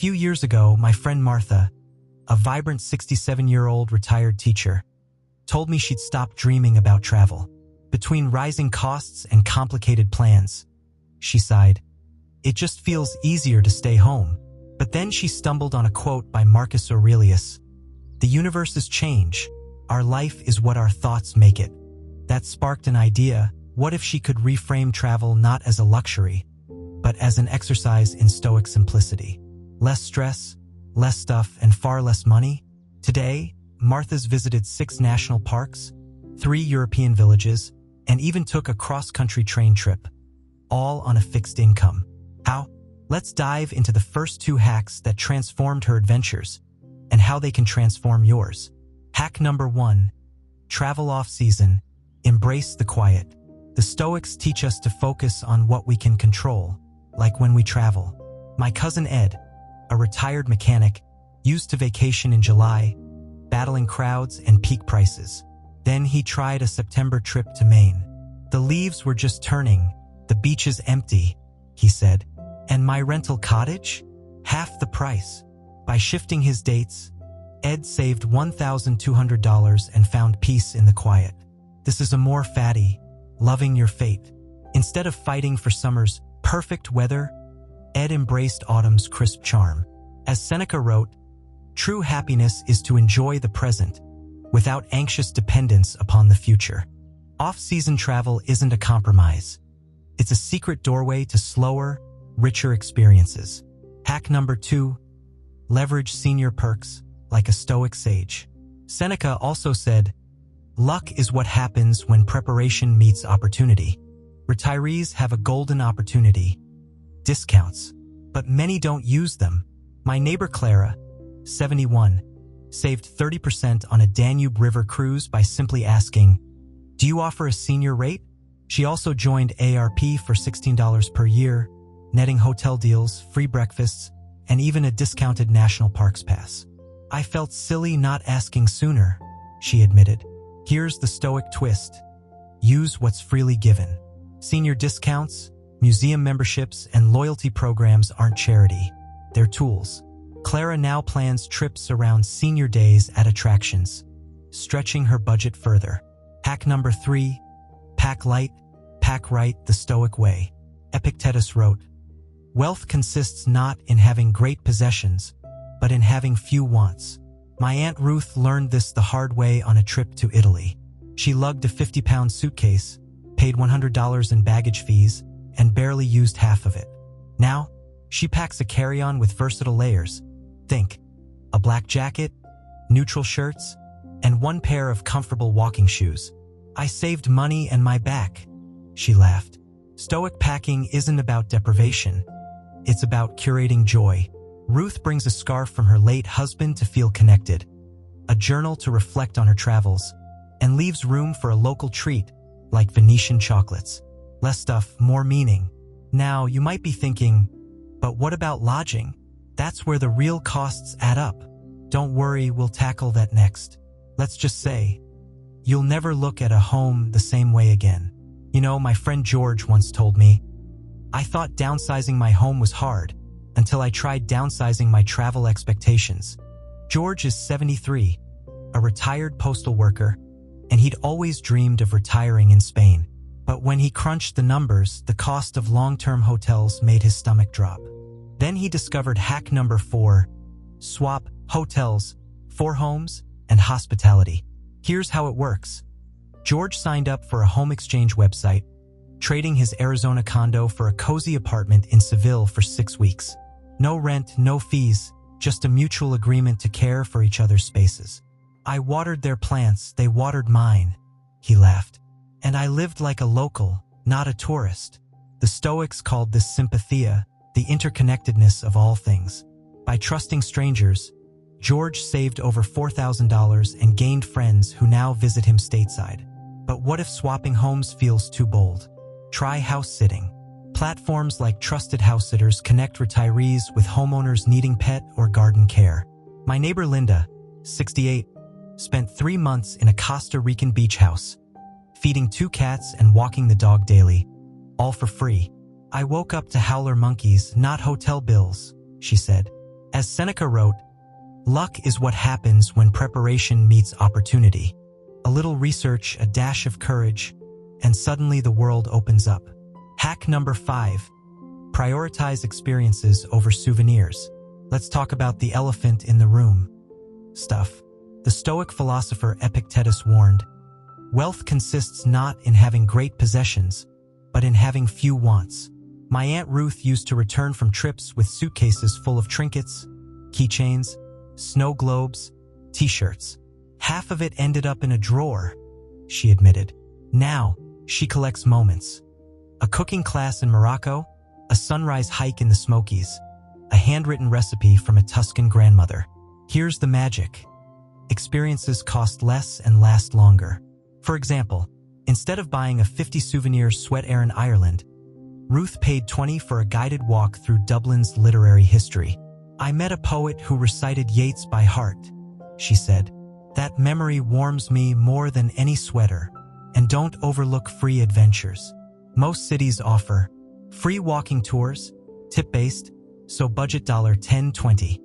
few years ago, my friend Martha, a vibrant 67-year-old retired teacher, told me she'd stop dreaming about travel. Between rising costs and complicated plans, she sighed, it just feels easier to stay home. But then she stumbled on a quote by Marcus Aurelius. The universe is change. Our life is what our thoughts make it. That sparked an idea. What if she could reframe travel not as a luxury, but as an exercise in stoic simplicity? Less stress, less stuff, and far less money? Today, Martha's visited 6 national parks, 3 European villages, and even took a cross-country train trip, all on a fixed income. How? Let's dive into the first 2 hacks that transformed her adventures and how they can transform yours. Hack number 1. Travel off-season. Embrace the quiet. The Stoics teach us to focus on what we can control, like when we travel. My cousin Ed, a retired mechanic, used to vacation in July, battling crowds and peak prices. Then he tried a September trip to Maine. The leaves were just turning, the beaches empty, he said. And my rental cottage? Half the price. By shifting his dates, Ed saved $1,200 and found peace in the quiet. This is a more fatty, loving your fate. Instead of fighting for summer's perfect weather, Ed embraced autumn's crisp charm. As Seneca wrote, true happiness is to enjoy the present, without anxious dependence upon the future. Off-season travel isn't a compromise. It's a secret doorway to slower, richer experiences. Hack number 2. Leverage senior perks like a Stoic sage. Seneca also said, luck is what happens when preparation meets opportunity. Retirees have a golden opportunity. Discounts. But many don't use them. My neighbor Clara, 71, saved 30% on a Danube River cruise by simply asking, do you offer a senior rate? She also joined ARP for $16 per year, netting hotel deals, free breakfasts, and even a discounted national parks pass. I felt silly not asking sooner, she admitted. Here's the Stoic twist. Use what's freely given. Senior discounts, museum memberships, and loyalty programs aren't charity. They're tools. Clara now plans trips around senior days at attractions, stretching her budget further. Hack number 3. Pack light, pack right the Stoic way. Epictetus wrote, wealth consists not in having great possessions, but in having few wants. My Aunt Ruth learned this the hard way on a trip to Italy. She lugged a 50-pound suitcase, paid $100 in baggage fees, and barely used half of it. Now, she packs a carry-on with versatile layers. Think, a black jacket, neutral shirts, and 1 pair of comfortable walking shoes. I saved money and my back, she laughed. Stoic packing isn't about deprivation. It's about curating joy. Ruth brings a scarf from her late husband to feel connected, a journal to reflect on her travels, and leaves room for a local treat like Venetian chocolates. Less stuff, more meaning. Now, you might be thinking, but what about lodging? That's where the real costs add up. Don't worry, we'll tackle that next. Let's just say, you'll never look at a home the same way again. You know, my friend George once told me, I thought downsizing my home was hard until I tried downsizing my travel expectations. George is 73, a retired postal worker, and he'd always dreamed of retiring in Spain. But when he crunched the numbers, the cost of long-term hotels made his stomach drop. Then he discovered hack number 4, swap hotels for homes and hospitality. Here's how it works. George signed up for a home exchange website, trading his Arizona condo for a cozy apartment in Seville for 6 weeks. No rent, no fees, just a mutual agreement to care for each other's spaces. I watered their plants, they watered mine, he laughed. And I lived like a local, not a tourist. The Stoics called this sympathia, the interconnectedness of all things. By trusting strangers, George saved over $4,000 and gained friends who now visit him stateside. But what if swapping homes feels too bold? Try house sitting. Platforms like Trusted House Sitters connect retirees with homeowners needing pet or garden care. My neighbor Linda, 68, spent 3 months in a Costa Rican beach house, feeding 2 cats and walking the dog daily, all for free. I woke up to howler monkeys, not hotel bills, she said. As Seneca wrote, luck is what happens when preparation meets opportunity. A little research, a dash of courage, and suddenly the world opens up. Hack number 5. Prioritize experiences over souvenirs. Let's talk about the elephant in the room. Stuff. The Stoic philosopher Epictetus warned, wealth consists not in having great possessions, but in having few wants. My Aunt Ruth used to return from trips with suitcases full of trinkets, keychains, snow globes, t-shirts. Half of it ended up in a drawer, she admitted. Now, she collects moments. A cooking class in Morocco, a sunrise hike in the Smokies, a handwritten recipe from a Tuscan grandmother. Here's the magic. Experiences cost less and last longer. For example, instead of buying a 50 souvenir sweat air in Ireland, Ruth paid 20 for a guided walk through Dublin's literary history. I met a poet who recited Yeats by heart, she said. That memory warms me more than any sweater. And don't overlook free adventures. Most cities offer free walking tours, tip-based, so budget $10-20.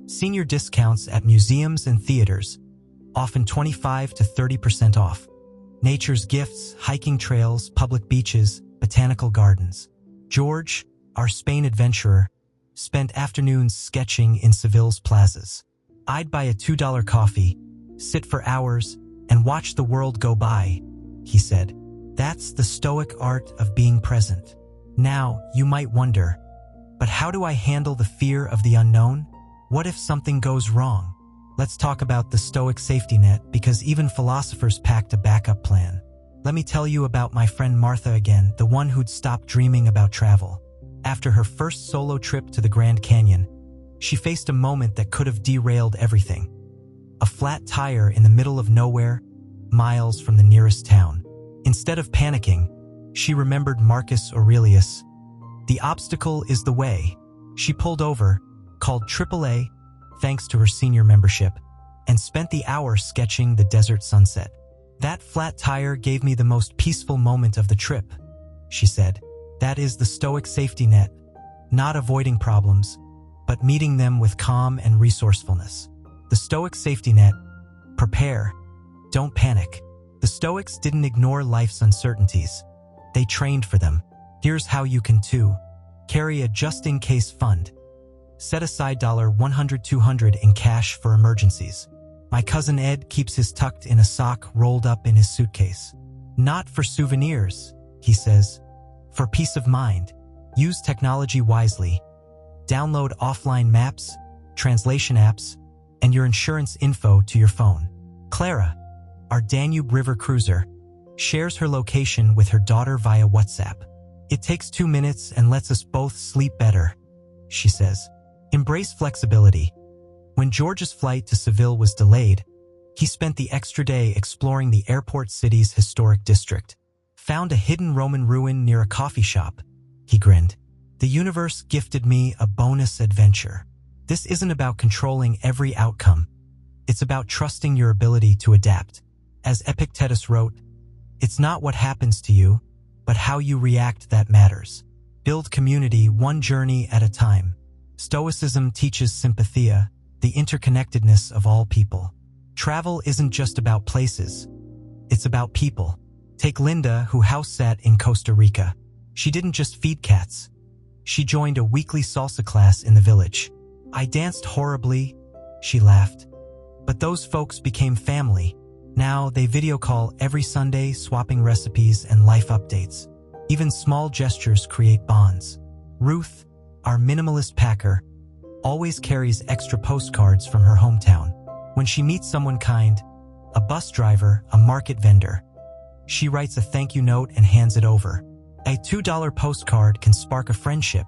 Senior discounts at museums and theaters, often 25 to 30% off. Nature's gifts, hiking trails, public beaches, botanical gardens. George, our Spain adventurer, spent afternoons sketching in Seville's plazas. I'd buy a $2 coffee, sit for hours, and watch the world go by, he said. That's the Stoic art of being present. Now, you might wonder, but how do I handle the fear of the unknown? What if something goes wrong? Let's talk about the Stoic safety net, because even philosophers packed a backup plan. Let me tell you about my friend Martha again, the one who'd stopped dreaming about travel. After her first solo trip to the Grand Canyon, she faced a moment that could have derailed everything. A flat tire in the middle of nowhere, miles from the nearest town. Instead of panicking, she remembered Marcus Aurelius. The obstacle is the way. She pulled over, called AAA, thanks to her senior membership, and spent the hour sketching the desert sunset. That flat tire gave me the most peaceful moment of the trip, she said. That is the Stoic safety net, not avoiding problems, but meeting them with calm and resourcefulness. The Stoic safety net: prepare, don't panic. The Stoics didn't ignore life's uncertainties. They trained for them. Here's how you can too. Carry a just-in-case fund. Set aside $100-200 in cash for emergencies. My cousin Ed keeps his tucked in a sock rolled up in his suitcase. Not for souvenirs, he says. For peace of mind. Use technology wisely. Download offline maps, translation apps, and your insurance info to your phone. Clara, our Danube River cruiser, shares her location with her daughter via WhatsApp. It takes 2 minutes and lets us both sleep better, she says. Embrace flexibility. When George's flight to Seville was delayed, he spent the extra day exploring the airport city's historic district. Found a hidden Roman ruin near a coffee shop. He grinned. The universe gifted me a bonus adventure. This isn't about controlling every outcome. It's about trusting your ability to adapt. As Epictetus wrote, it's not what happens to you, but how you react that matters. Build community one journey at a time. Stoicism teaches sympathia, the interconnectedness of all people. Travel isn't just about places. It's about people. Take Linda, who house sat in Costa Rica. She didn't just feed cats. She joined a weekly salsa class in the village. I danced horribly, she laughed. But those folks became family. Now they video call every Sunday, swapping recipes and life updates. Even small gestures create bonds. Ruth, our minimalist packer, always carries extra postcards from her hometown. When she meets someone kind, a bus driver, a market vendor, she writes a thank you note and hands it over. A $2 postcard can spark a friendship,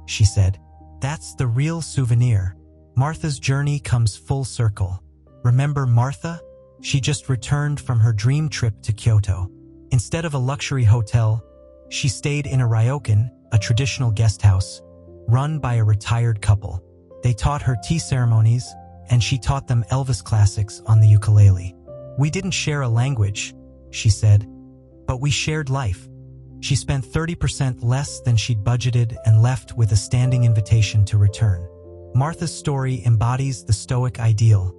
she said. That's the real souvenir. Martha's journey comes full circle. Remember Martha? She just returned from her dream trip to Kyoto. Instead of a luxury hotel, she stayed in a ryokan, a traditional guest house, run by a retired couple. They taught her tea ceremonies, and she taught them Elvis classics on the ukulele. We didn't share a language, she said, but we shared life. She spent 30% less than she'd budgeted and left with a standing invitation to return. Martha's story embodies the Stoic ideal,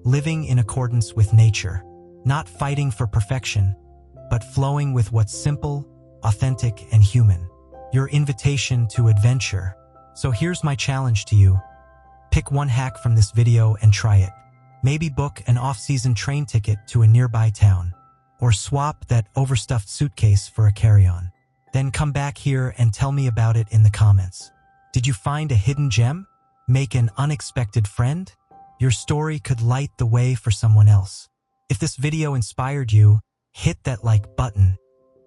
living in accordance with nature, not fighting for perfection, but flowing with what's simple, authentic, and human. Your invitation to adventure. So here's my challenge to you. Pick one hack from this video and try it. Maybe book an off-season train ticket to a nearby town, or swap that overstuffed suitcase for a carry-on. Then come back here and tell me about it in the comments. Did you find a hidden gem? Make an unexpected friend? Your story could light the way for someone else. If this video inspired you, hit that like button.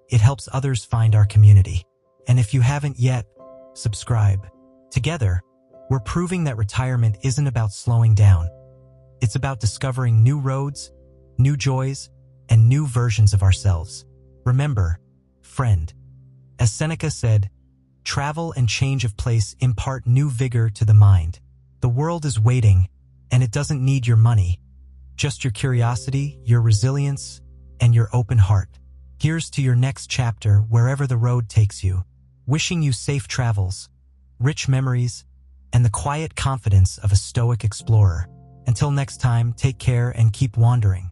It helps others find our community. And if you haven't yet, subscribe. Together, we're proving that retirement isn't about slowing down. It's about discovering new roads, new joys, and new versions of ourselves. Remember, friend, as Seneca said, travel and change of place impart new vigor to the mind. The world is waiting, and it doesn't need your money, just your curiosity, your resilience, and your open heart. Here's to your next chapter wherever the road takes you. Wishing you safe travels, rich memories, and the quiet confidence of a Stoic explorer. Until next time, take care and keep wandering.